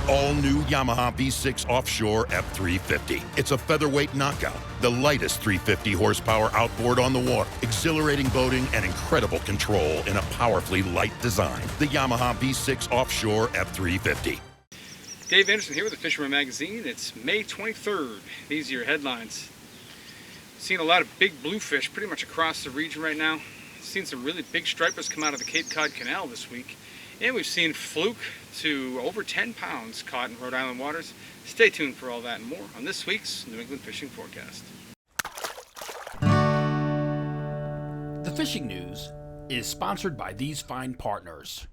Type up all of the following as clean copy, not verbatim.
all-new Yamaha V6 Offshore F350. It's a featherweight knockout, the lightest 350 horsepower outboard on the water, exhilarating boating and incredible control in a powerfully light design. The Yamaha V6 Offshore F350. Dave Anderson here with the Fisherman magazine. It's May 23rd. These are your headlines. Seen a lot of big bluefish pretty much across the region right now. Seen some really big stripers come out of the Cape Cod Canal this week. And we've seen fluke to over 10 pounds caught in Rhode Island waters. Stay tuned for all that and more on this week's New England Fishing Forecast. The Fishing News is sponsored by these fine partners.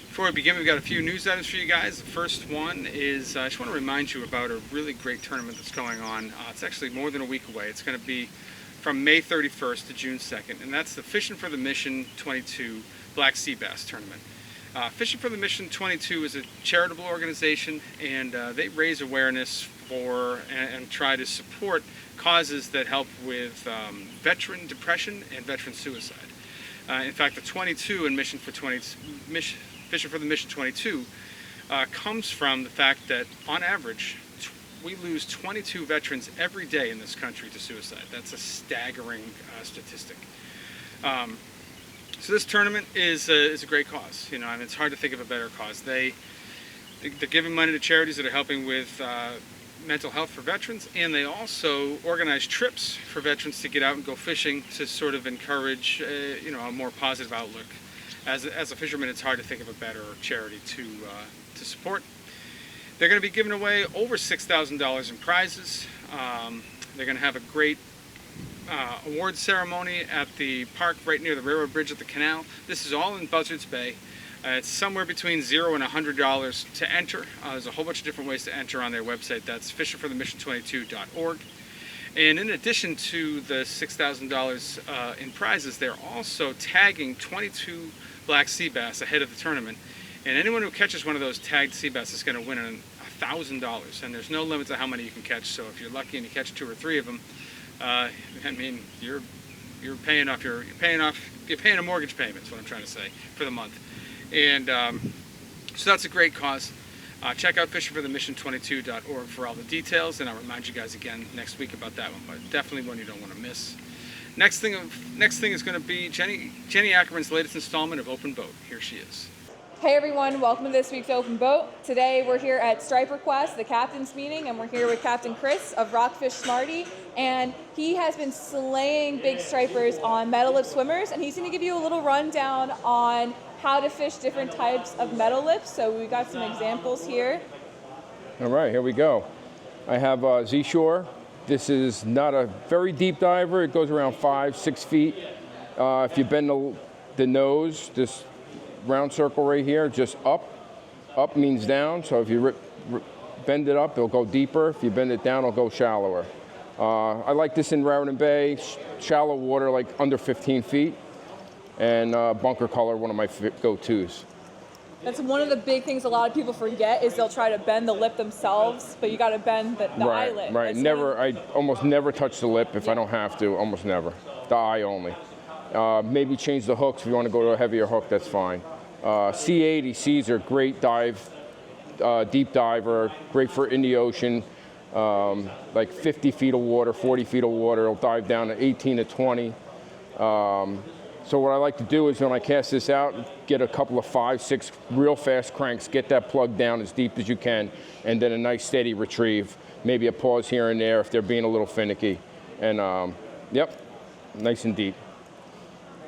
Before we begin, we've got a few news items for you guys. The first one is I just want to remind you about a really great tournament that's going on. It's actually more than a week away. It's going to be from May 31st to June 2nd, and that's the Fishing for the Mission 22 Black Sea Bass Tournament. Fishing for the Mission 22 is a charitable organization, and they raise awareness for and try to support causes that help with veteran depression and veteran suicide. In fact, the 22 in Fishing for the Mission 22 comes from the fact that, on average, we lose 22 veterans every day in this country to suicide. That's a staggering statistic. So this tournament is a great cause. You know, I mean, it's hard to think of a better cause. They're giving money to charities that are helping with mental health for veterans, and they also organize trips for veterans to get out and go fishing to sort of encourage, you know, a more positive outlook. As a fisherman, it's hard to think of a better charity to support. They're going to be giving away over $6,000 in prizes. They're going to have a great awards ceremony at the park right near the railroad bridge at the Canal. This is all in Buzzards Bay. It's somewhere between $0 and $100 to enter. There's a whole bunch of different ways to enter on their website. That's fishingforthemission22.org. And in addition to the $6,000 in prizes, they're also tagging 22 black sea bass ahead of the tournament. And anyone who catches one of those tagged sea bass is going to win $1,000. And there's no limit to how many you can catch. So if you're lucky and you catch 2 or 3 of them, I mean, you're paying a mortgage payment. Is what I'm trying to say, for the month. And so that's a great cause. Check out fishingforthemission22.org for all the details, and I'll remind you guys again next week about that one, but definitely one you don't want to miss. Next thing is going to be Jenni Ackerman's latest installment of Open Boat. Here she is. Hey everyone, welcome to this week's Open Boat. Today we're here at Striper Quest, the captain's meeting, and we're here with Captain Chris of Rockfish Smarty, and he has been slaying big stripers on metal lip swimmers, and he's going to give you a little rundown on how to fish different types of metal lips. So we've got some examples here. All right, here we go. I have Z-Shore. This is not a very deep diver. It goes around 5-6 feet. If you bend the nose, this round circle right here, just up means down. So if you bend it up, it'll go deeper. If you bend it down, it'll go shallower. I like this in Rhode Island Bay, shallow water, like under 15 feet. And bunker color, one of my go-tos. That's one of the big things a lot of people forget is they'll try to bend the lip themselves, but you got to bend the eyelid. Right, I almost never touch the lip if I don't have to, almost never. The eye only. Maybe change the hooks if you want to go to a heavier hook, that's fine. C80Cs are great deep diver, great for in the ocean. Like 50 feet of water, 40 feet of water, it'll dive down to 18 to 20. So what I like to do is when I cast this out, get a couple of 5-6 real fast cranks, get that plug down as deep as you can, and then a nice steady retrieve. Maybe a pause here and there if they're being a little finicky. And yep, nice and deep.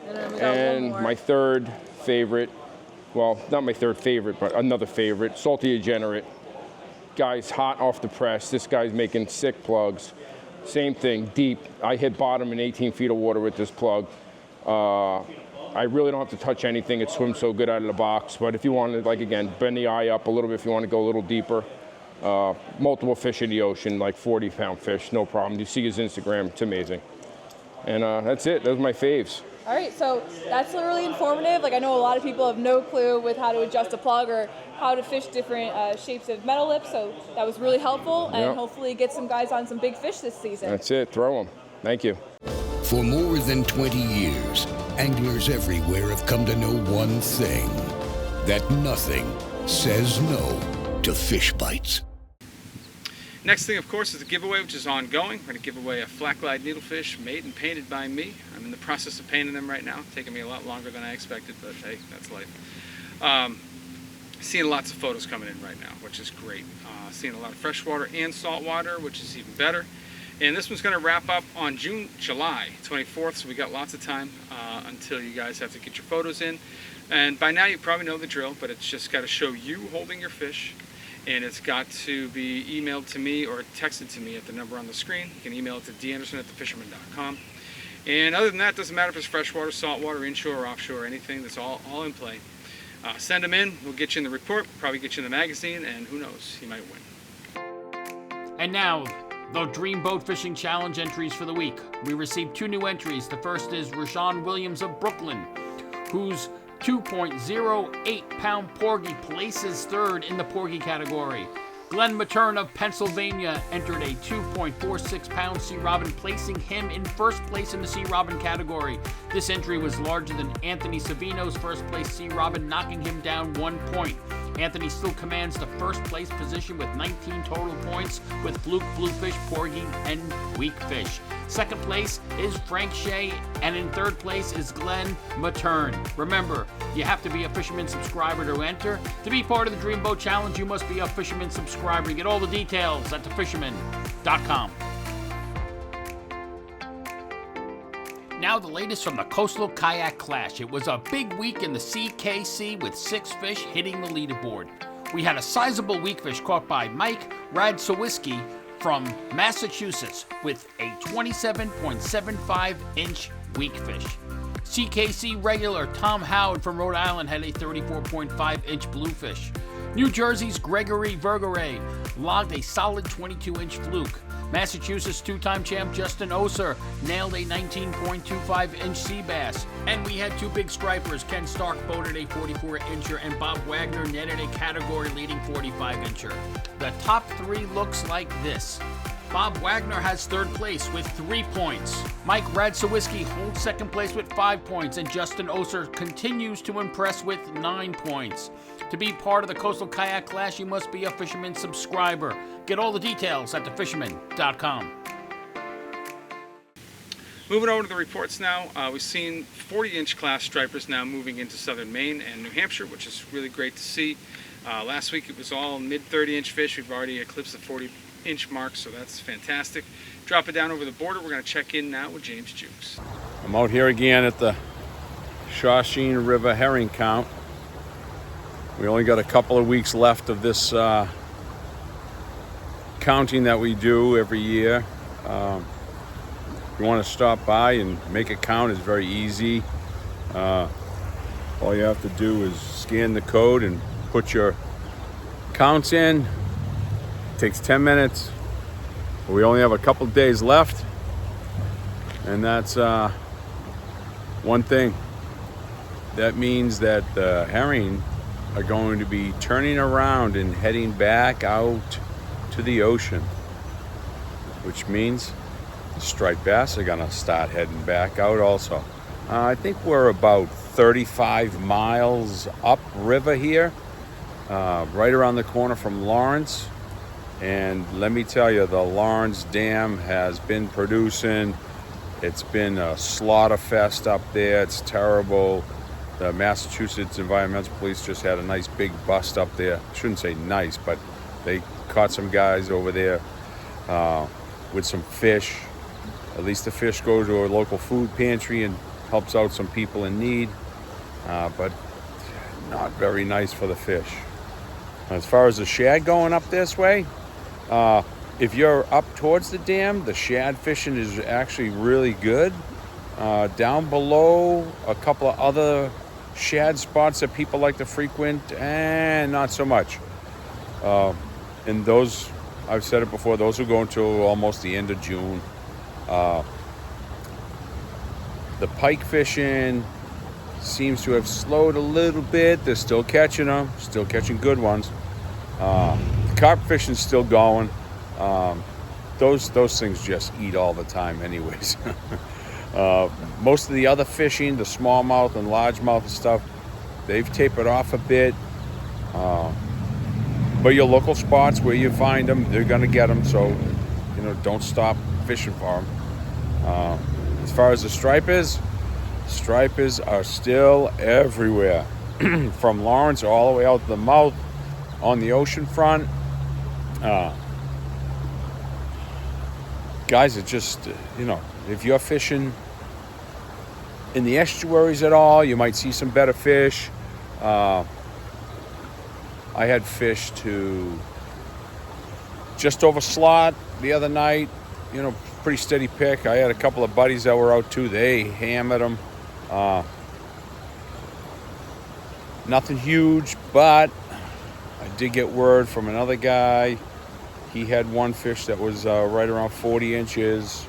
And my third favorite, well, not my third favorite, but another favorite, Salty Degenerate. Guy's hot off the press. This guy's making sick plugs. Same thing, deep. I hit bottom in 18 feet of water with this plug. I really don't have to touch anything. It swims so good out of the box. But if you want to, like, again, bend the eye up a little bit if you want to go a little deeper. Multiple fish in the ocean, like 40-pound fish, no problem. You see his Instagram, it's amazing. And that's it. Those are my faves. All right, so that's really informative. Like, I know a lot of people have no clue with how to adjust a plug or how to fish different shapes of metal lips, so that was really helpful, and hopefully get some guys on some big fish this season. That's it. Throw them. Thank you. For more than 20 years, anglers everywhere have come to know one thing, that nothing says no to fish bites. Next thing, of course, is the giveaway, which is ongoing. We're going to give away a flat-glide needlefish made and painted by me. I'm in the process of painting them right now. It's taking me a lot longer than I expected, but hey, that's life. Seeing lots of photos coming in right now, which is great. Seeing a lot of freshwater and saltwater, which is even better. And this one's going to wrap up on July 24th, so we got lots of time until you guys have to get your photos in. And by now you probably know the drill, but it's just got to show you holding your fish, and it's got to be emailed to me or texted to me at the number on the screen. You can email it to danderson@thefisherman.com. And other than that, it doesn't matter if it's freshwater, saltwater, inshore, or offshore, or anything. That's all in play. Send them in. We'll get you in the report, probably get you in the magazine, and who knows, you might win. And now, the Dream Boat Fishing Challenge entries for the week. We received 2 new entries. The first is Rashawn Williams of Brooklyn, whose 2.08-pound porgy places third in the porgy category. Glenn Matern of Pennsylvania entered a 2.46-pound sea robin, placing him in first place in the sea robin category. This entry was larger than Anthony Savino's first place sea robin, knocking him down 1 point. Anthony still commands the first place position with 19 total points with Fluke, Bluefish, Porgy, and Weakfish. Second place is Frank Shea, and in third place is Glenn Matern. Remember, you have to be a Fisherman subscriber to enter. To be part of the Dream Boat Challenge, you must be a Fisherman subscriber. You get all the details at thefisherman.com. Now the latest from the Coastal Kayak Clash. It was a big week in the CKC with 6 fish hitting the leaderboard. We had a sizable weakfish caught by Mike Radzowiski from Massachusetts with a 27.75-inch weakfish. CKC regular Tom Howard from Rhode Island had a 34.5-inch bluefish. New Jersey's Gregory Vergere logged a solid 22-inch fluke. Massachusetts 2-time champ Justin Oser nailed a 19.25-inch sea bass. And we had 2 big stripers. Ken Stark boated a 44-incher and Bob Wagner netted a category-leading 45-incher. The top 3 looks like this. Bob Wagner has third place with 3 points. Mike Radzowiski holds second place with 5 points, and Justin Oser continues to impress with 9 points. To be part of the Coastal Kayak Clash, you must be a Fisherman subscriber. Get all the details at thefisherman.com. Moving over to the reports now, we've seen 40-inch class stripers now moving into southern Maine and New Hampshire, which is really great to see. Last week it was all mid-30-inch fish. We've already eclipsed the 40-inch mark, so that's fantastic. Drop it down over the border. We're going to check in now with James Jewkes. I'm out here again at the Shawshene River herring count. We only got a couple of weeks left of this counting that we do every year. If you want to stop by and make a count, it's very easy. All you have to do is scan the code and put your counts in. It takes 10 minutes. We only have a couple of days left, and that's one thing. That means that the herring are going to be turning around and heading back out to the ocean, which means the striped bass are gonna start heading back out also. I think we're about 35 miles upriver here, right around the corner from Lawrence. And let me tell you, the Lawrence Dam has been producing. It's been a slaughter fest up there. It's terrible. The Massachusetts Environmental Police just had a nice big bust up there. I shouldn't say nice, but they caught some guys over there with some fish. At least the fish go to a local food pantry and helps out some people in need, but not very nice for the fish. As far as the shad going up this way, if you're up towards the dam, the shad fishing is actually really good. Down below, a couple of other shad spots that people like to frequent, and not so much. And those, I've said it before, those will go until almost the end of June. The pike fishing seems to have slowed a little bit. They're still catching them, still catching good ones. The carp fishing's still going. Those things just eat all the time anyways. Most of the other fishing, the smallmouth and largemouth and stuff, they've tapered off a bit. But your local spots where you find them, they're going to get them. So, don't stop fishing for them. As far as the stripers are still everywhere. From Lawrence all the way out to the mouth on the ocean front. Guys are just, if you're fishing in the estuaries at all, you might see some better fish. I had fish to just over slot the other night, pretty steady pick. I had a couple of buddies that were out too. They hammered them. Nothing huge, but I did get word from another guy. He had one fish that was right around 40 inches.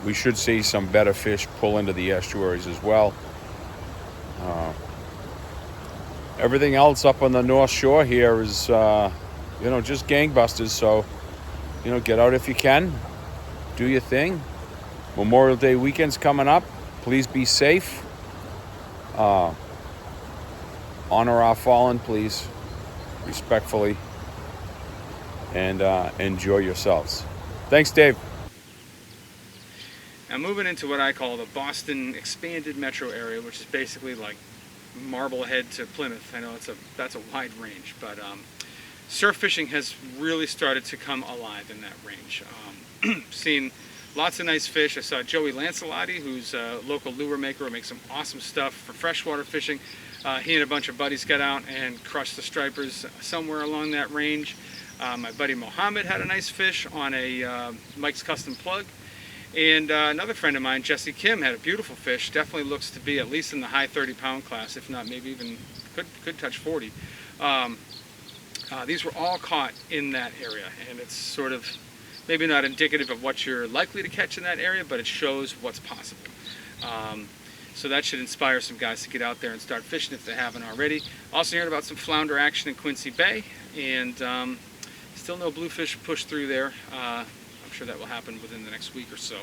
We should see some better fish pull into the estuaries as well. Everything else up on the North Shore here is, just gangbusters. So, get out if you can. Do your thing. Memorial Day weekend's coming up. Please be safe. Honor our fallen, please, respectfully, and enjoy yourselves. Thanks, Dave. Now moving into what I call the Boston expanded metro area, which is basically like Marblehead to Plymouth. I know that's a wide range, but surf fishing has really started to come alive in that range. Seen lots of nice fish. I saw Joey Lancelotti, who's a local lure maker who makes some awesome stuff for freshwater fishing. He and a bunch of buddies got out and crushed the stripers somewhere along that range. My buddy Mohammed had a nice fish on a Mike's Custom Plug. And another friend of mine, Jesse Kim, had a beautiful fish. Definitely looks to be at least in the high 30-pound class, if not maybe even could touch 40. These were all caught in that area, and it's sort of maybe not indicative of what you're likely to catch in that area, but it shows what's possible. So that should inspire some guys to get out there and start fishing if they haven't already. Also heard about some flounder action in Quincy Bay, and still no bluefish pushed through there. I'm sure that will happen within the next week or so.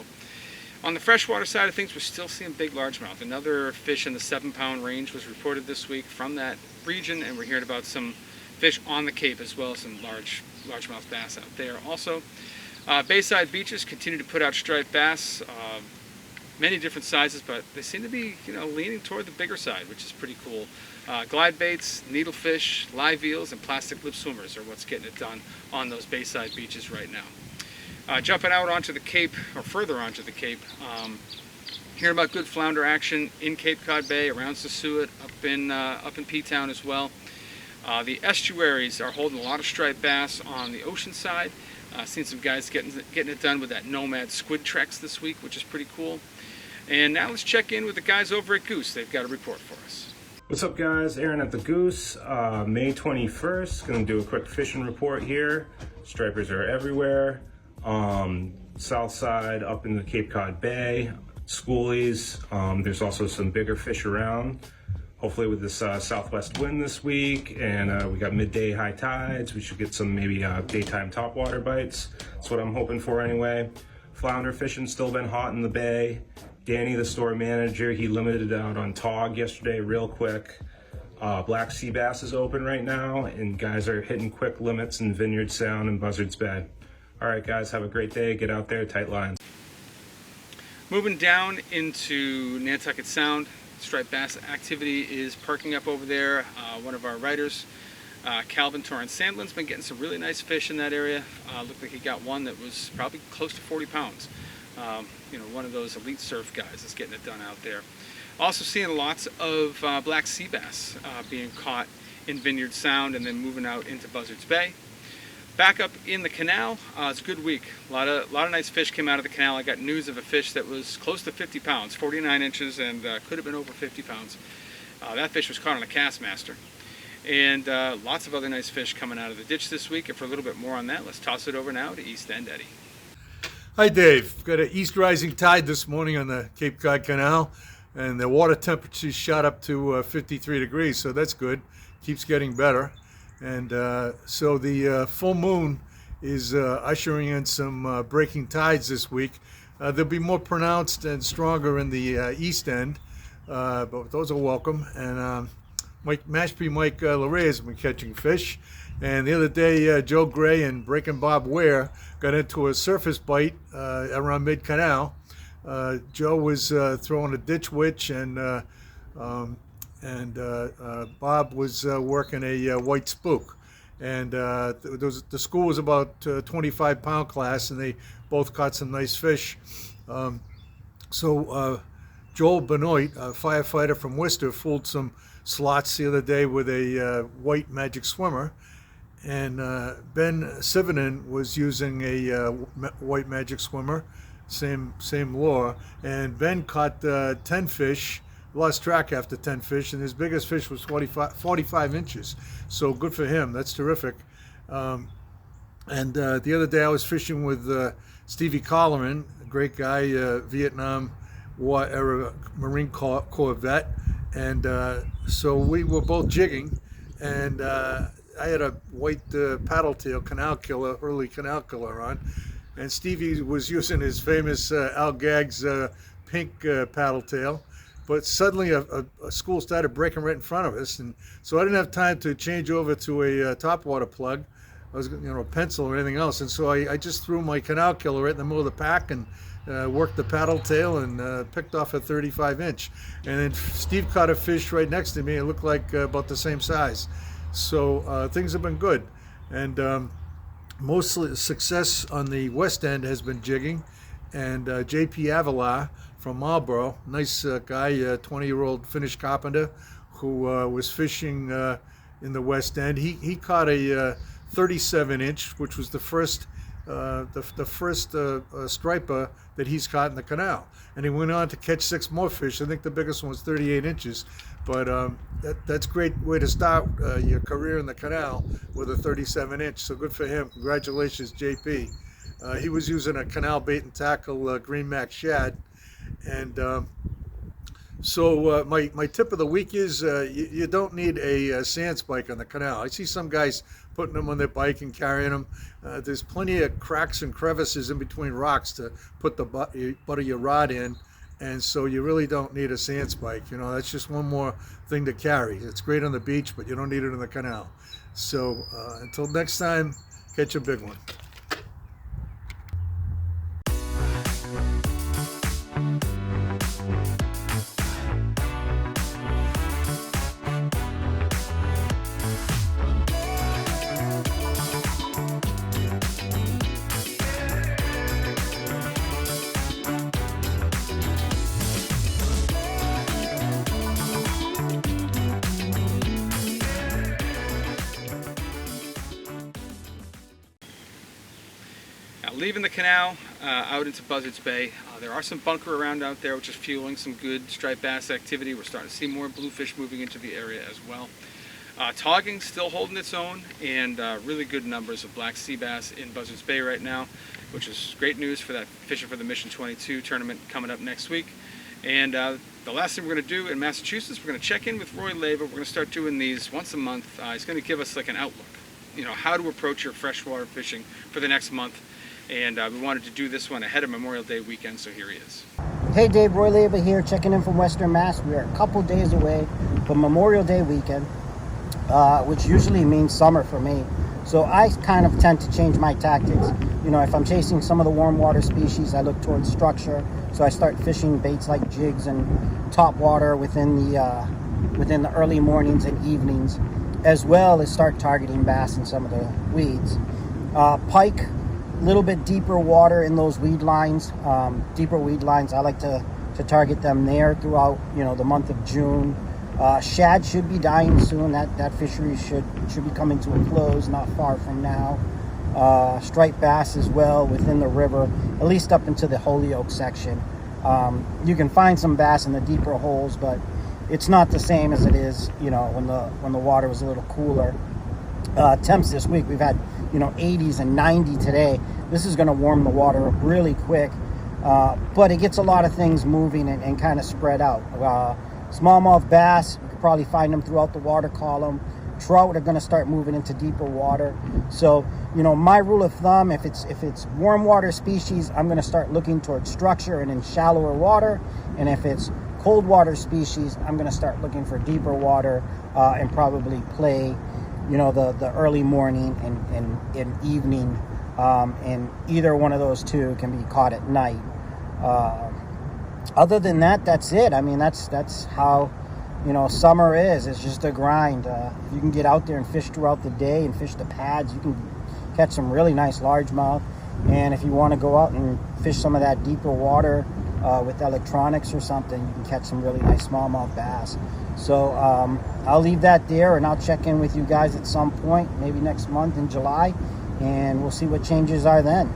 On the freshwater side of things, we're still seeing big largemouth. Another fish in the 7-pound range was reported this week from that region, and we're hearing about some fish on the Cape as well, some largemouth bass out there also. Bayside beaches continue to put out striped bass, many different sizes, but they seem to be leaning toward the bigger side, which is pretty cool. Glide baits, needlefish, live eels, and plastic lip swimmers are what's getting it done on those bayside beaches right now. Jumping out onto the Cape, or further onto the Cape, hearing about good flounder action in Cape Cod Bay, around Sassuat, up in P-Town as well. The estuaries are holding a lot of striped bass on the ocean side. Seen some guys getting it done with that Nomad squid treks this week, which is pretty cool. And now let's check in with the guys over at Goose. They've got a report for us. What's up, guys? Aaron at the Goose. May 21st, gonna do a quick fishing report here. Stripers are everywhere. South side up in the Cape Cod Bay, schoolies. There's also some bigger fish around. Hopefully with this southwest wind this week, and we got midday high tides, we should get some maybe daytime topwater bites. That's what I'm hoping for anyway. Flounder fishing still been hot in the bay. Danny, the store manager, he limited it out on tog yesterday real quick. Black sea bass is open right now, and guys are hitting quick limits in Vineyard Sound and Buzzards Bay. All right, guys, have a great day. Get out there, tight lines. Moving down into Nantucket Sound, striped bass activity is perking up over there. One of our writers, Calvin Torrance Sandlin's been getting some really nice fish in that area. Looked like he got one that was probably close to 40 pounds. One of those elite surf guys is getting it done out there. Also seeing lots of black sea bass being caught in Vineyard Sound and then moving out into Buzzards Bay. Back up in the Canal, it's a good week. A lot of nice fish came out of the Canal. I got news of a fish that was close to 50 pounds, 49 inches, and could have been over 50 pounds. That fish was caught on a Castmaster. And lots of other nice fish coming out of the ditch this week. And for a little bit more on that, let's toss it over now to East End Eddie. Hi, Dave. Got an east rising tide this morning on the Cape Cod Canal, and the water temperature shot up to 53 degrees, so that's good. Keeps getting better. And so the full moon is ushering in some breaking tides this week. They'll be more pronounced and stronger in the east end, but those are welcome. And Mashpee Mike LeRae has been catching fish. And the other day, Joe Gray and Breaking Bob Ware got into a surface bite around mid-canal. Joe was throwing a ditch witch, and Bob was working a white spook. And the school was about 25-pound class, and they both caught some nice fish. So Joel Benoit, a firefighter from Worcester, fooled some slots the other day with a white magic swimmer. And Ben Sivanen was using a white magic swimmer, same lure. And Ben caught 10 fish, lost track after 10 fish, and his biggest fish was 45 inches. So good for him. That's terrific. And the other day I was fishing with Stevie Colleran, a great guy, Vietnam War era Marine Corps vet. And so we were both jigging, and I had a white paddle tail canal killer, early canal killer on, and Stevie was using his famous Al Gagg's pink paddle tail. But suddenly a school started breaking right in front of us, and so I didn't have time to change over to a topwater plug. I was, a pencil or anything else, and so I just threw my canal killer right in the middle of the pack and worked the paddle tail and picked off a 35-inch. And then Steve caught a fish right next to me. It looked like about the same size. So things have been good, and mostly success on the west end has been jigging. And J.P. Avila from Marlborough, nice guy, 20-year-old Finnish carpenter who was fishing in the west end. He caught a 37-inch, which was the first striper that he's caught in the canal. And he went on to catch 6 more fish. I think the biggest one was 38 inches. But that's a great way to start your career in the canal with a 37-inch. So good for him. Congratulations, JP. He was using a canal bait and tackle Green Mac shad. And so my tip of the week is you don't need a sand spike on the canal. I see some guys putting them on their bike and carrying them. There's plenty of cracks and crevices in between rocks to put the butt of your rod in. And so you really don't need a sand spike. That's just one more thing to carry. It's great on the beach, but you don't need it in the canal. So until next time, catch a big one. Leaving the canal out into Buzzards Bay, there are some bunker around out there, which is fueling some good striped bass activity. We're starting to see more bluefish moving into the area as well. Togging still holding its own, and really good numbers of black sea bass in Buzzards Bay right now, which is great news for that Fishing for the Mission 22 tournament coming up next week. And the last thing we're going to do in Massachusetts, we're going to check in with Roy Lytle. We're going to start doing these once a month. He's going to give us like an outlook, how to approach your freshwater fishing for the next month. And we wanted to do this one ahead of Memorial Day weekend, so here he is. Hey Dave, Roy Lytle here, checking in from Western Mass. We are a couple days away from Memorial Day weekend, which usually means summer for me. So I kind of tend to change my tactics. If I'm chasing some of the warm water species, I look towards structure. So I start fishing baits like jigs and top water within the early mornings and evenings, as well as start targeting bass in some of the weeds. Pike, a little bit deeper water in those weed lines, deeper weed lines. I like to target them there throughout, the month of June. Shad should be dying soon. That fishery should be coming to a close not far from now. Striped bass as well within the river, at least up into the Holyoke section. You can find some bass in the deeper holes, but it's not the same as it is, when the water was a little cooler. Temps this week, we've had 80s and 90 today. This is going to warm the water up really quick, but it gets a lot of things moving and kind of spread out. Smallmouth bass, you could probably find them throughout the water column. Trout are going to start moving into deeper water. So, you know, my rule of thumb, if it's warm water species, I'm going to start looking towards structure and in shallower water. And if it's cold water species, I'm going to start looking for deeper water and probably play, you know, the early morning and evening. And either one of those two can be caught at night. Other than that, that's it. I mean, that's how, you know, summer is. It's just a grind. You can get out there and fish throughout the day and fish the pads. You can catch some really nice largemouth. And if you want to go out and fish some of that deeper water with electronics or something, you can catch some really nice smallmouth bass. So I'll leave that there, and I'll check in with you guys at some point, maybe next month in July, and we'll see what changes are then.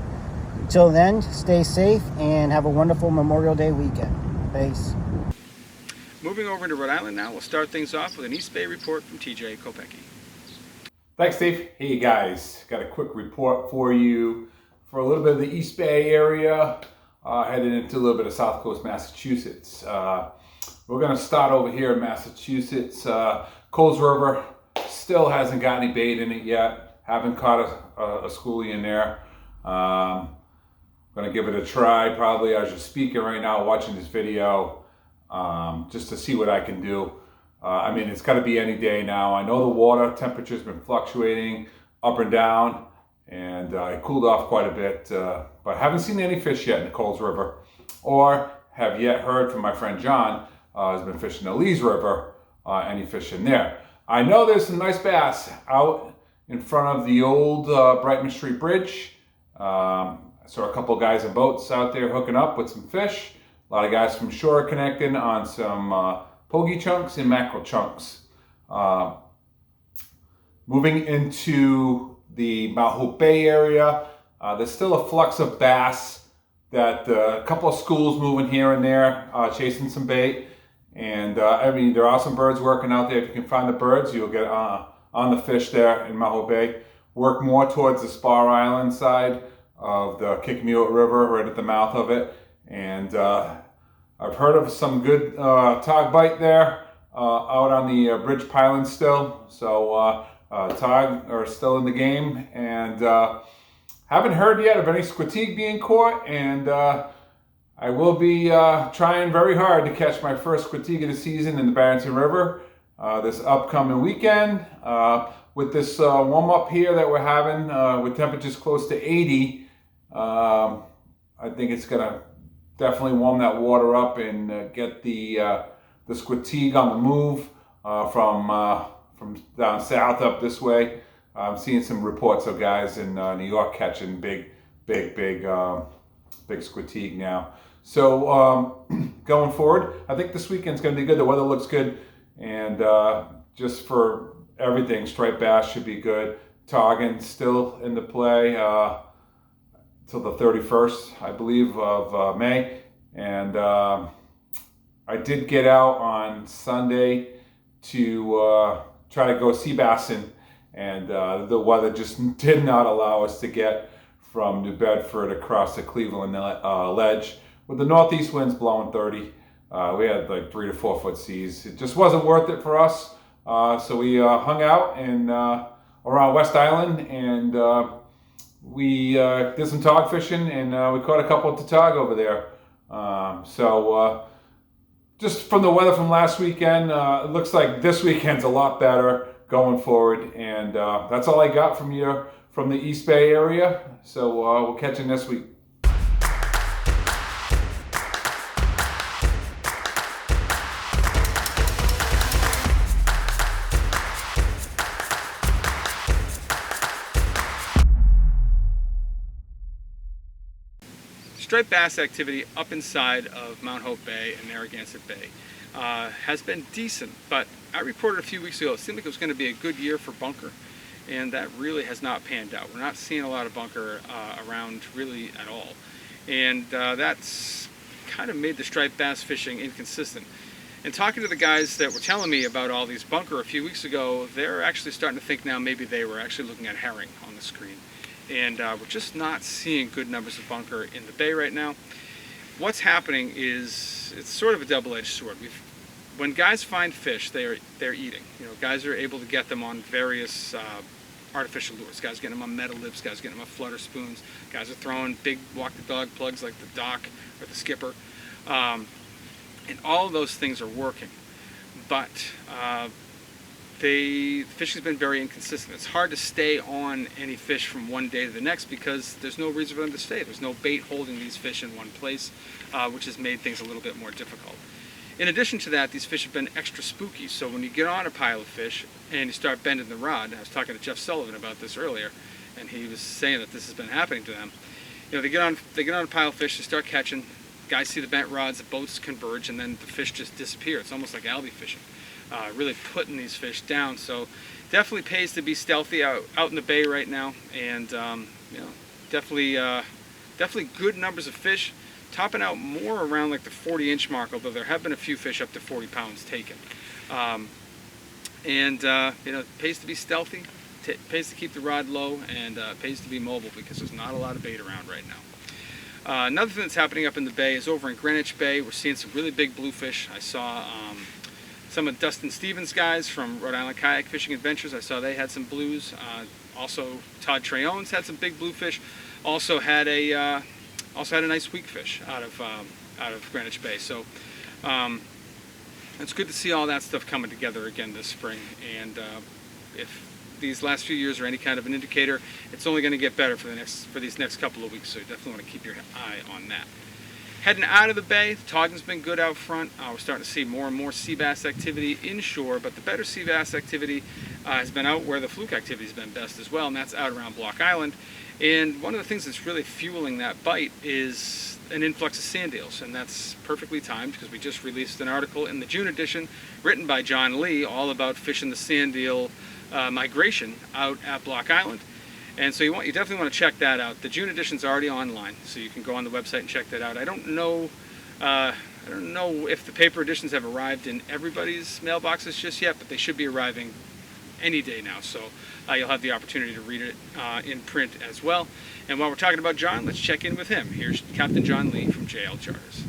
Until then, stay safe and have a wonderful Memorial Day weekend. Peace. Moving over to Rhode Island now, we'll start things off with an East Bay report from TJ Kopecky. Thanks, Steve. Hey guys, got a quick report for you for a little bit of the East Bay area, headed into a little bit of South Coast Massachusetts. We're going to start over here in Massachusetts. Coles River still hasn't got any bait in it yet. Haven't caught a schoolie in there. Going to give it a try probably as you're speaking right now, watching this video, just to see what I can do. I mean, it's got to be any day now. I know the water temperature's been fluctuating up and down, and it cooled off quite a bit, but haven't seen any fish yet in the Coles River, or have yet heard from my friend John, who's been fishing the Leyve River, any fish in there. I know there's some nice bass out in front of the old Brightman Street Bridge. Saw a couple guys in boats out there hooking up with some fish. A lot of guys from shore connecting on some pogie chunks and mackerel chunks. Moving into the Mount Hope Bay area, there's still a flux of bass that a couple of schools moving here and there, chasing some bait. And I mean, there are some birds working out there. If you can find the birds, you'll get on the fish there in Mount Hope Bay. Work more towards the Spar Island side of the Kickamuit River, right at the mouth of it. And I've heard of some good tog bite there out on the Bridge Piling still. So tog are still in the game, and haven't heard yet of any squetique being caught. And I will be trying very hard to catch my first squetique of the season in the Barrington River this upcoming weekend. With this warm up here that we're having with temperatures close to 80, I think it's gonna definitely warm that water up and get the squetique on the move from down south up this way. I'm seeing some reports of guys in New York catching big squetique now. So going forward, I think this weekend's going to be good. The weather looks good, and just for everything, striped bass should be good. Toggin still in the play till the 31st, I believe, of May. And I did get out on Sunday to try to go sea bassing, and the weather just did not allow us to get from New Bedford across the Cleveland ledge. With the northeast winds blowing 30, we had like 3 to 4 foot seas. It just wasn't worth it for us. So we hung out in around West Island, and we did some tog fishing, and we caught a couple to tog over there. So just from the weather from last weekend, it looks like this weekend's a lot better going forward. And that's all I got from the East Bay area. So we'll catch you next week. Striped bass activity up inside of Mount Hope Bay and Narragansett Bay has been decent, but I reported a few weeks ago it seemed like it was going to be a good year for bunker, and that really has not panned out. We're not seeing a lot of bunker around really at all, and that's kind of made the striped bass fishing inconsistent. And talking to the guys that were telling me about all these bunker a few weeks ago, they're actually starting to think now maybe they were actually looking at herring on the screen. And we're just not seeing good numbers of bunker in the bay right now. What's happening is it's sort of a double-edged sword. when guys find fish, they're eating. Guys are able to get them on various artificial lures. Guys getting them on metal lips, guys getting them on flutter spoons, guys are throwing big walk the dog plugs like the Doc or the Skipper. And all of those things are working. But the fishing's been very inconsistent. It's hard to stay on any fish from one day to the next because there's no reason for them to stay. There's no bait holding these fish in one place, which has made things a little bit more difficult. In addition to that, these fish have been extra spooky. So when you get on a pile of fish and you start bending the rod, I was talking to Jeff Sullivan about this earlier, and he was saying that this has been happening to them. They get on a pile of fish, they start catching. Guys see the bent rods, the boats converge, and then the fish just disappear. It's almost like algae fishing, really putting these fish down. So definitely pays to be stealthy out in the bay right now, and definitely good numbers of fish, topping out more around like the 40-inch mark, although there have been a few fish up to 40 pounds taken. It pays to be stealthy, pays to keep the rod low, and pays to be mobile because there's not a lot of bait around right now. Another thing that's happening up in the bay is over in Greenwich Bay. We're seeing some really big bluefish. I saw some of Dustin Stevens' guys from Rhode Island Kayak Fishing Adventures. I saw they had some blues. Also, Todd Treones had some big bluefish. Also had a nice weakfish out of Greenwich Bay. So it's good to see all that stuff coming together again this spring. And if these last few years are any kind of an indicator, it's only going to get better for these next couple of weeks. So you definitely want to keep your eye on that. Heading out of the bay, the togging's been good out front. We're starting to see more and more sea bass activity inshore, but the better sea bass activity has been out where the fluke activity has been best as well, and that's out around Block Island. And one of the things that's really fueling that bite is an influx of sand eels, and that's perfectly timed because we just released an article in the June edition written by John Lee all about fishing the sand eel migration out at Block Island. And so you definitely want to check that out. The June edition's already online, so you can go on the website and check that out. I don't know if the paper editions have arrived in everybody's mailboxes just yet, but they should be arriving any day now. So you'll have the opportunity to read it in print as well. And while we're talking about John, let's check in with him. Here's Captain John Lee from JL Charters.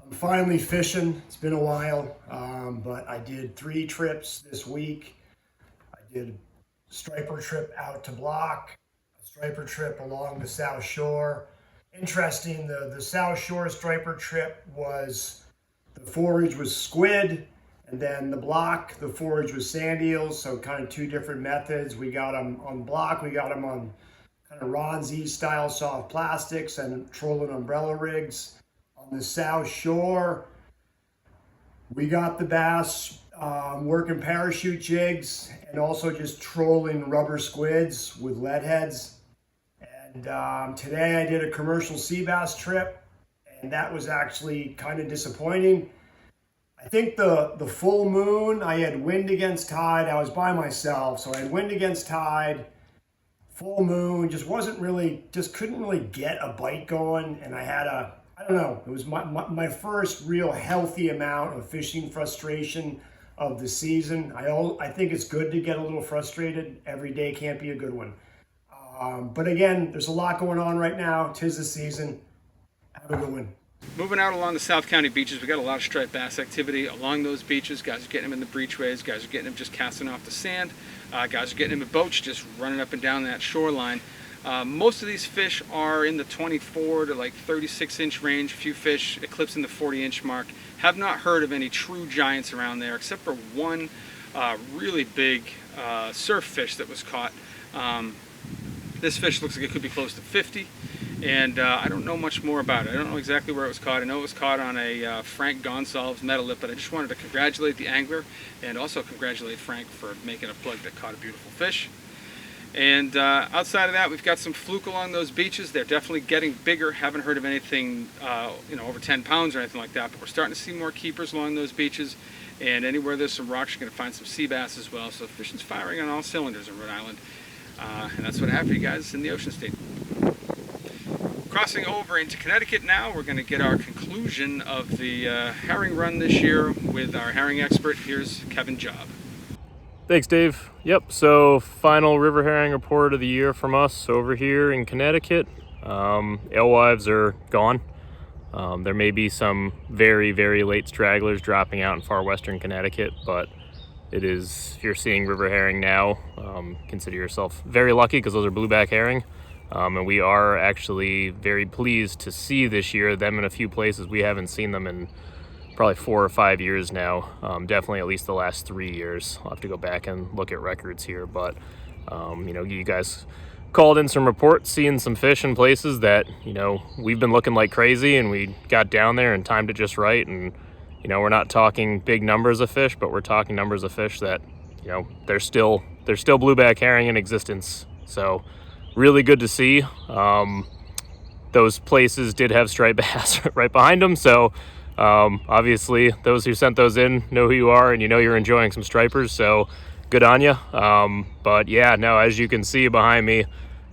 I'm finally fishing. It's been a while, but I did 3 trips this week. I did a striper trip out to Block, a striper trip along the South Shore. Interesting, the South Shore striper trip was, the forage was squid, and then the Block, the forage was sand eels, so kind of 2 different methods. We got them on Block, we got them on kind of Ron Z style soft plastics and trolling umbrella rigs. On the South Shore, we got the bass working parachute jigs and also just trolling rubber squids with lead heads. And today I did a commercial sea bass trip, and that was actually kind of disappointing. I think the full moon, I had wind against tide. I was by myself, so I had wind against tide. Full moon, just couldn't really get a bite going, and I had I don't know, it was my first real healthy amount of fishing frustration of the season. I think it's good to get a little frustrated. Every day can't be a good one. But again, there's a lot going on right now. 'Tis the season. Have a good one. Moving out along the South County beaches, we got a lot of striped bass activity along those beaches. Guys are getting them in the breachways. Guys are getting them just casting off the sand. Guys are getting them in boats, just running up and down that shoreline. Most of these fish are in the 24 to like 36-inch range. A few fish eclipsing the 40-inch mark. Have not heard of any true giants around there, except for one really big surf fish that was caught. This fish looks like it could be close to 50, and I don't know much more about it. I don't know exactly where it was caught. I know it was caught on a Frank Gonsalves metal lip, but I just wanted to congratulate the angler and also congratulate Frank for making a plug that caught a beautiful fish. And outside of that, we've got some fluke along those beaches. They're definitely getting bigger. Haven't heard of anything over 10 pounds or anything like that, but we're starting to see more keepers along those beaches. And anywhere there's some rocks, you're going to find some sea bass as well. So fishing's firing on all cylinders in Rhode Island. And that's what I have for you guys in the Ocean State. Crossing over into Connecticut now, we're going to get our conclusion of the herring run this year with our herring expert. Here's Kevin Job. Thanks, Dave. Yep, so final river herring report of the year from us over here in Connecticut. Alewives are gone. There may be some very, very late stragglers dropping out in far western Connecticut, but it is, if you're seeing river herring now, consider yourself very lucky because those are blueback herring. And we are actually very pleased to see this year them in a few places. We haven't seen them in probably 4 or 5 years now. Definitely at least the last 3 years. I'll have to go back and look at records here, but you know, you guys called in some reports, seeing some fish in places that, you know, we've been looking like crazy, and we got down there and timed it just right. And you know, we're not talking big numbers of fish, but we're talking numbers of fish that, you know, there's still blueback herring in existence. So really good to see. Those places did have striped bass right behind them. So obviously those who sent those in know who you are, and you know you're enjoying some stripers. So good on you. But yeah, no, as you can see behind me,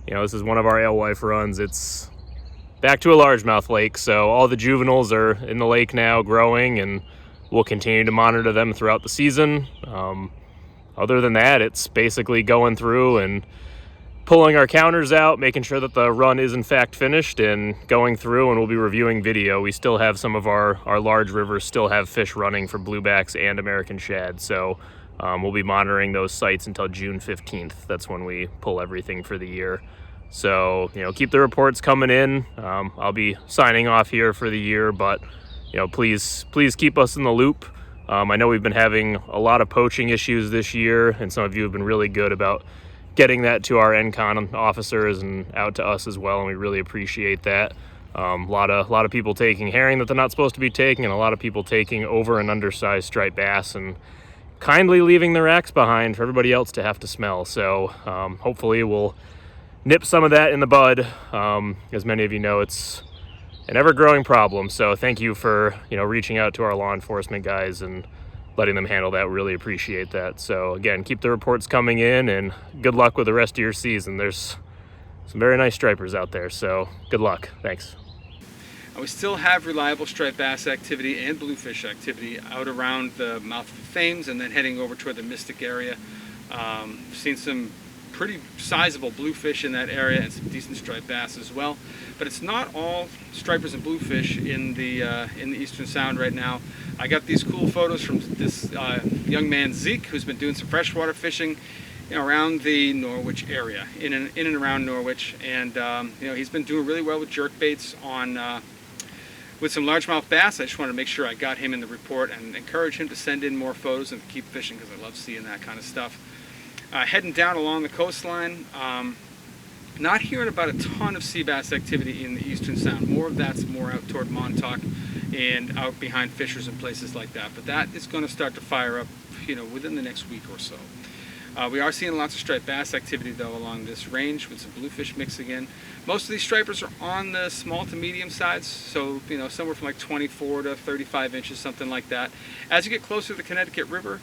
you know, this is one of our alewife runs. It's back to a largemouth lake, so all the juveniles are in the lake now growing, and we'll continue to monitor them throughout the season. Other than that, it's basically going through and pulling our counters out, making sure that the run is in fact finished, and going through, and we'll be reviewing video. We still have some of our large rivers still have fish running for bluebacks and American shad, so we'll be monitoring those sites until June 15th. That's when we pull everything for the year. So, you know, keep the reports coming in. I'll be signing off here for the year, but, you know, please keep us in the loop. I know we've been having a lot of poaching issues this year, and some of you have been really good about getting that to our NCON officers and out to us as well, and we really appreciate that. A lot of people taking herring that they're not supposed to be taking, and a lot of people taking over and undersized striped bass and kindly leaving their racks behind for everybody else to have to smell. So hopefully we'll nip some of that in the bud. As many of you know, it's an ever-growing problem. So thank you for, you know, reaching out to our law enforcement guys and letting them handle that. Really appreciate that. So again, keep the reports coming in, and good luck with the rest of your season. There's some very nice stripers out there, so good luck. Thanks. We still have reliable striped bass activity and bluefish activity out around the mouth of the Thames, and then heading over toward the Mystic area. We've seen some pretty sizable bluefish in that area, and some decent striped bass as well. But it's not all stripers and bluefish in the Eastern Sound right now. I got these cool photos from this young man Zeke, who's been doing some freshwater fishing, you know, around the Norwich area, in and around Norwich, and you know, he's been doing really well with jerk baits on with some largemouth bass. I just wanted to make sure I got him in the report and encourage him to send in more photos and keep fishing, because I love seeing that kind of stuff. Heading down along the coastline, not hearing about a ton of sea bass activity in the Eastern Sound. More of that's more out toward Montauk and out behind Fishers and places like that. But that is going to start to fire up, you know, within the next week or so. We are seeing lots of striped bass activity though along this range, with some bluefish mixing in. Most of these stripers are on the small to medium sides, so, you know, somewhere from like 24 to 35 inches, something like that. As you get closer to the Connecticut River,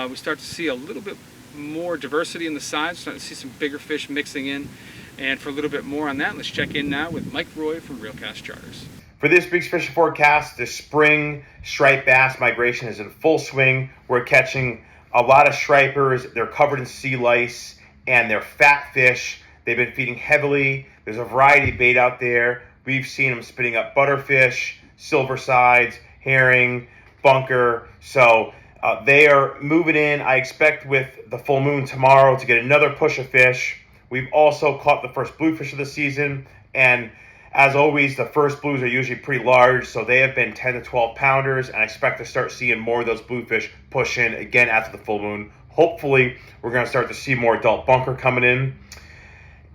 we start to see a little bit more diversity in the size, starting to see some bigger fish mixing in. And for a little bit more on that, let's check in now with Mike Roy from Reelcast Charters. For this week's fishing forecast, the spring striped bass migration is in full swing. We're catching a lot of stripers. They're covered in sea lice, and they're fat fish. They've been feeding heavily. There's a variety of bait out there. We've seen them spitting up butterfish, silver sides, herring, bunker. So they are moving in. I expect with the full moon tomorrow to get another push of fish. We've also caught the first bluefish of the season, and as always, the first blues are usually pretty large, so they have been 10 to 12 pounders, and I expect to start seeing more of those bluefish push in again after the full moon. Hopefully, we're going to start to see more adult bunker coming in.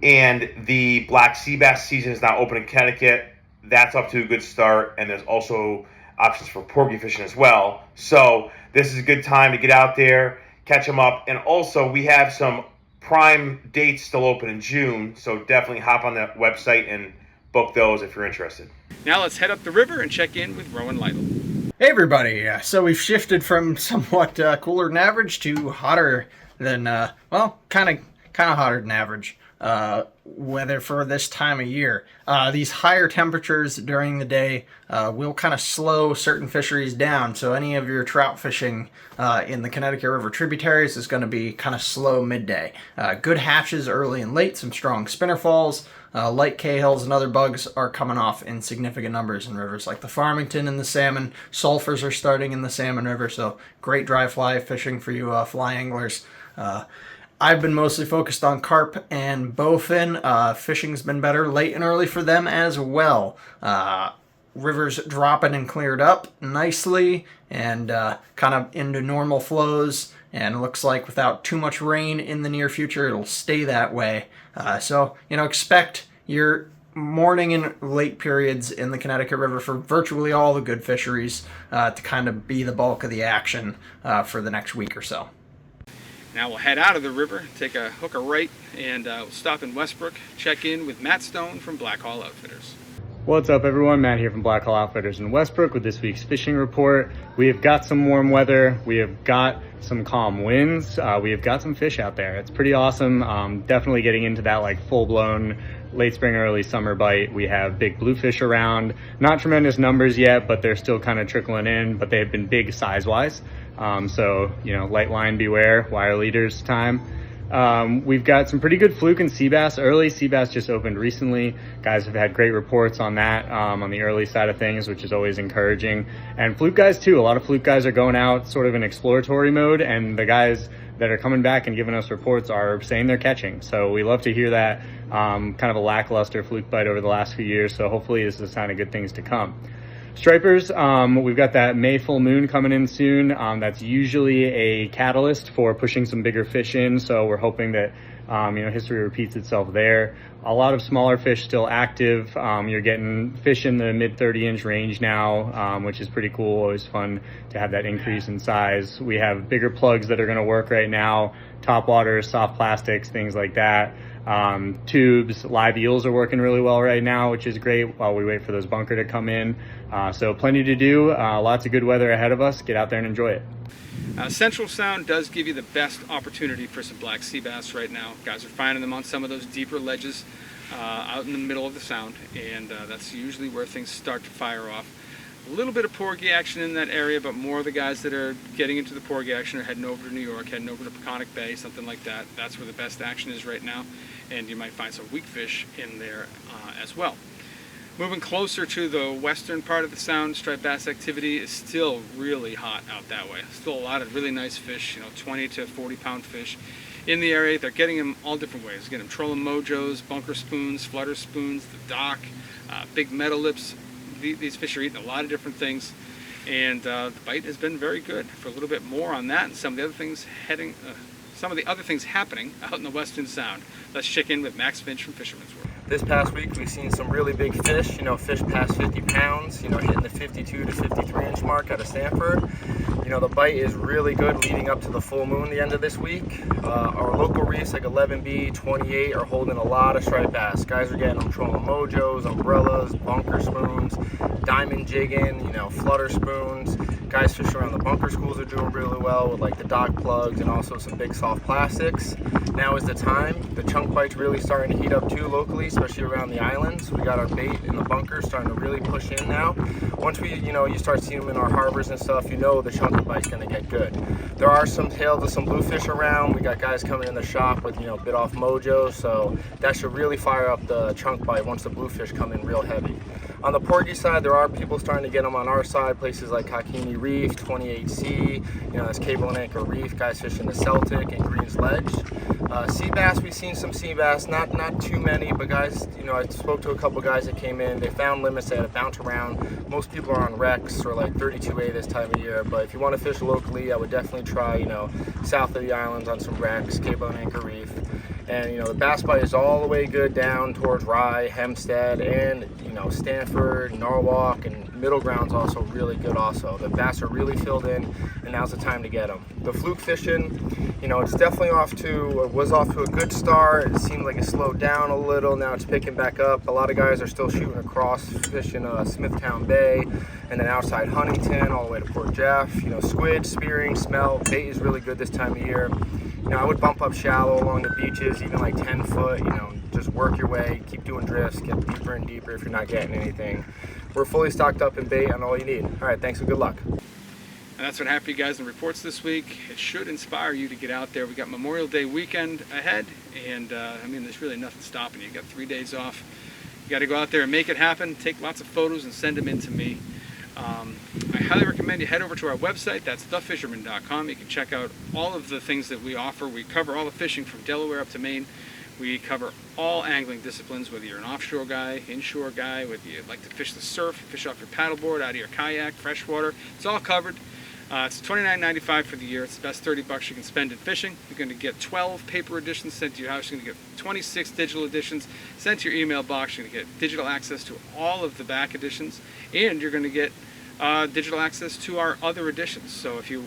And the black sea bass season is now open in Connecticut. That's up to a good start, and there's also options for porgy fishing as well. So this is a good time to get out there, catch them up, and also we have some prime dates still open in June, so definitely hop on the website and book those if you're interested. Now let's head up the river and check in with Rowan Lytle. Hey everybody, so we've shifted from somewhat cooler than average to hotter than, well, kind of hotter than average. weather for this time of year. These higher temperatures during the day will kind of slow certain fisheries down. So any of your trout fishing in the Connecticut River tributaries is going to be kind of slow midday. Good hatches early and late, some strong spinner falls. Light cahills and other bugs are coming off in significant numbers in rivers like the Farmington and the salmon. Sulfurs are starting in the Salmon River, so great dry fly fishing for you fly anglers. I've been mostly focused on carp and bowfin. Fishing's been better late and early for them as well. Rivers dropping and cleared up nicely and kind of into normal flows. And it looks like without too much rain in the near future, it'll stay that way. So, expect your morning and late periods in the Connecticut River for virtually all the good fisheries to kind of be the bulk of the action for the next week or so. Now we'll head out of the river, take a hook or right, and we'll stop in Westbrook, check in with Matt Stone from Black Hall Outfitters. What's up everyone, Matt here from Black Hall Outfitters in Westbrook with this week's fishing report. We have got some warm weather, we have got some calm winds, we have got some fish out there. It's pretty awesome, definitely getting into that like full-blown late spring, early summer bite. We have big bluefish around, not tremendous numbers yet, but they're still kind of trickling in, but they have been big size-wise. So, light line beware, wire leaders time. We've got some pretty good fluke and sea bass early. Sea bass just opened recently. Guys have had great reports on that, on the early side of things, which is always encouraging. And fluke guys too. A lot of fluke guys are going out sort of in exploratory mode, and the guys that are coming back and giving us reports are saying they're catching. So we love to hear that. Kind of a lackluster fluke bite over the last few years. So hopefully this is a sign of good things to come. Stripers, we've got that May full moon coming in soon. That's usually a catalyst for pushing some bigger fish in, so we're hoping that history repeats itself there. A lot of smaller fish still active. You're getting fish in the mid 30-inch range now, which is pretty cool. Always fun to have that increase in size. We have bigger plugs that are going to work right now, topwaters, soft plastics, things like that. Tubes, live eels are working really well right now, which is great while we wait for those bunker to come in. So plenty to do, lots of good weather ahead of us. Get out there and enjoy it. Central Sound does give you the best opportunity for some black sea bass right now. Guys are finding them on some of those deeper ledges out in the middle of the sound, and that's usually where things start to fire off. A little bit of porgy action in that area, but more of the guys that are getting into the porgy action are heading over to New York, heading over to Peconic Bay, something like that. That's where the best action is right now, and you might find some weakfish in there as well. Moving closer to the western part of the sound, striped bass activity is still really hot out that way. Still a lot of really nice fish, 20 to 40 pound fish in the area. They're getting them all different ways. Getting them trolling mojos, bunker spoons, flutter spoons, the dock, big metal lips. These fish are eating a lot of different things, and the bite has been very good. For a little bit more on that and some of the other things happening out in the Western Sound, let's check in with Max Finch from Fisherman's World. This past week we've seen some really big fish, fish past 50 pounds, hitting the 52 to 53 inch mark out of Stanford. The bite is really good leading up to the full moon the end of this week. Our local reefs like 11B, 28 are holding a lot of striped bass. Guys are getting them trolling mojos, umbrellas, bunker spoons, diamond jigging, flutter spoons. Guys fishing around the bunker schools are doing really well with like the dock plugs and also some big soft plastics. Now is the time. The chunk bite's really starting to heat up too locally, especially around the islands. We got our bait in the bunker starting to really push in now. Once you start seeing them in our harbors and stuff, the chunk bite's going to get good. There are some tails of some bluefish around. We got guys coming in the shop with bit off mojo, so that should really fire up the chunk bite once the bluefish come in real heavy. On the porgy side, there are people starting to get them on our side, places like Kokecky Reef, 28C, that's Cable and Anchor Reef, guys fishing the Celtic and Green's Ledge. Sea bass, we've seen some sea bass, not too many, but guys, I spoke to a couple guys that came in, they found limits, they had to bounce around. Most people are on Rex or like 32A this time of year, but if you want to fish locally, I would definitely try, south of the islands on some Rex, Cable and Anchor Reef. And the bass bite is all the way good down towards Rye, Hempstead, and Stanford, Norwalk, and Middle Ground's also really good also. The bass are really filled in, and now's the time to get them. The fluke fishing, it's definitely was off to a good start. It seemed like it slowed down a little. Now it's picking back up. A lot of guys are still shooting across, fishing Smithtown Bay, and then outside Huntington, all the way to Port Jeff. Squid, spearing, smelt, bait is really good this time of year. I would bump up shallow along the beaches, even like 10 foot, just work your way, keep doing drifts, get deeper and deeper if you're not getting anything. We're fully stocked up in bait on all you need. All right, thanks and good luck. And that's what happened for you guys in reports this week. It should inspire you to get out there. We got Memorial Day weekend ahead, and I mean, there's really nothing stopping you. You got 3 days off. You got to go out there and make it happen. Take lots of photos and send them in to me. I highly recommend you head over to our website. That's thefisherman.com. You can check out all of the things that we offer. We cover all the fishing from Delaware up to Maine. We cover all angling disciplines, whether you're an offshore guy, inshore guy, whether you like to fish the surf, fish off your paddleboard, out of your kayak, freshwater. It's all covered. It's $29.95 for the year. It's the best $30 you can spend in fishing. You're going to get 12 paper editions sent to your house. You're going to get 26 digital editions sent to your email box. You're going to get digital access to all of the back editions, and you're going to get digital access to our other editions. So if you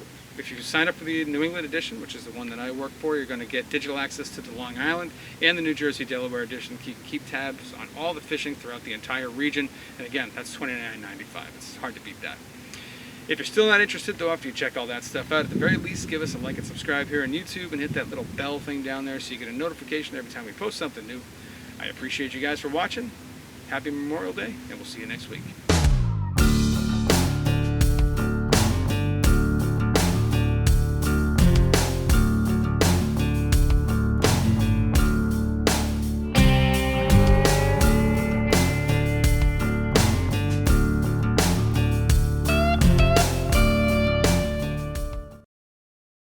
sign up for the New England edition, which is the one that I work for, you're going to get digital access to the Long Island and the New Jersey Delaware edition. You can keep tabs on all the fishing throughout the entire region. And again, that's $29.95. It's hard to beat that. If you're still not interested, though, after you check all that stuff out, at the very least, give us a like and subscribe here on YouTube and hit that little bell thing down there so you get a notification every time we post something new. I appreciate you guys for watching. Happy Memorial Day, and we'll see you next week.